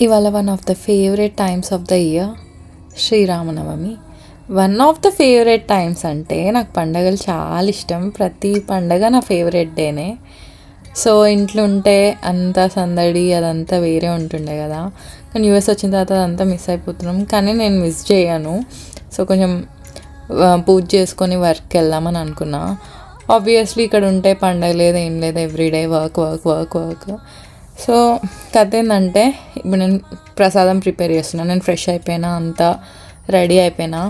ఇవాళ one of the favourite times of the year Sriramanavami. One of the favourite times అంటే నాకు పండగలు చాలా ఇష్టం. ప్రతి పండగ నా ఫేవరెట్ డేనే. సో ఇంట్లో ఉంటే అంతా సందడి అదంతా వేరే ఉంటుండే కదా, కానీ యూఎస్ వచ్చిన తర్వాత అదంతా మిస్ అయిపోతున్నాం. కానీ నేను మిస్ చేయను. సో కొంచెం పూజ చేసుకొని వర్క్కి వెళ్దామని అనుకున్నా. ఆబ్వియస్లీ ఇక్కడ ఉంటే పండగ లేదు ఏం లేదు, everyday work work work work. So కథ ఏంటంటే ఇప్పుడు నేను ప్రసాదం ప్రిపేర్ చేస్తున్నాను. నేను ఫ్రెష్ అయిపోయినా, అంతా రెడీ అయిపోయినా,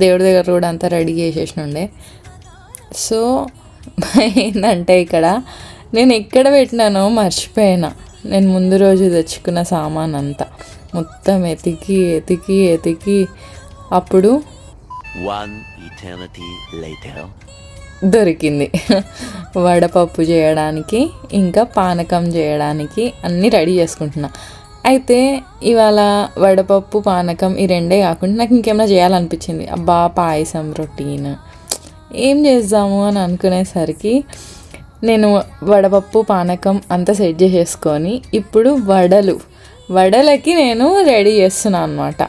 దేవుడి దగ్గర కూడా అంతా రెడీ చేసేసినుండే. సో ఏంటంటే ఇక్కడ నేను ఎక్కడ పెట్టినానో మర్చిపోయినా. నేను ముందు రోజు తెచ్చుకున్న సామాన్ అంతా మొత్తం ఎతికి ఎతికి ఎతికి అప్పుడు దొరికింది. వడపప్పు చేయడానికి ఇంకా పానకం చేయడానికి అన్నీ రెడీ చేసుకుంటున్నా. అయితే ఇవాళ వడపప్పు పానకం ఈ రెండే కాకుండా నాకు ఇంకేమైనా చేయాలనిపించింది. అబ్బా పాయసం రొటీన్ ఏం చేద్దాము అని అనుకునేసరికి నేను వడపప్పు పానకం అంతా సెట్ చేసేసుకొని ఇప్పుడు వడలకి నేను రెడీ చేస్తున్నాను అనమాట.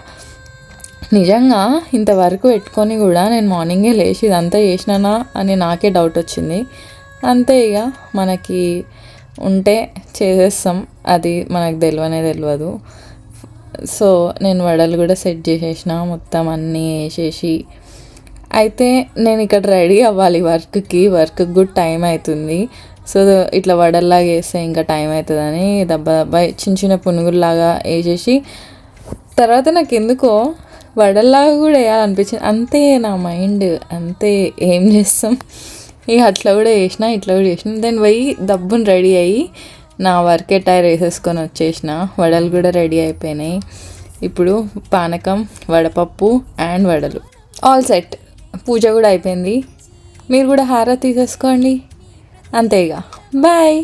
నిజంగా ఇంతవరకు పెట్టుకొని కూడా నేను మార్నింగే లేచి ఇదంతా చేసినానా అని నాకే డౌట్ వచ్చింది. అంతే, ఇక మనకి ఉంటే చేసేస్తాం, అది మనకు తెలియదు. సో నేను వడలు కూడా సెట్ చేసేసిన, మొత్తం అన్నీ వేసేసి. అయితే నేను ఇక్కడ రెడీ అవ్వాలి వర్క్కి కూడా టైం అవుతుంది. సో ఇట్లా వడల్లాగా వేస్తే ఇంకా టైం అవుతుందని దబ్బా చిన్న చిన్న పునుగుల్లాగా వేసేసి, తర్వాత నాకు ఎందుకో వడల్లాగా కూడా వేయాలనిపించింది. అంతే నా మైండ్, అంతే ఏం చేస్తాం. ఇక అట్లా కూడా చేసిన, ఇట్లా కూడా చేసిన. దెన్ పోయి దబ్బుని రెడీ అయ్యి నా వర్క్ అటైర్ వేసేసుకొని వచ్చేసిన. వడలు కూడా రెడీ అయిపోయినాయి. ఇప్పుడు పానకం, వడపప్పు అండ్ వడలు ఆల్ సెట్. పూజ కూడా అయిపోయింది. మీరు కూడా హారతి తీసేసుకోండి. అంతే, ఇక బాయ్.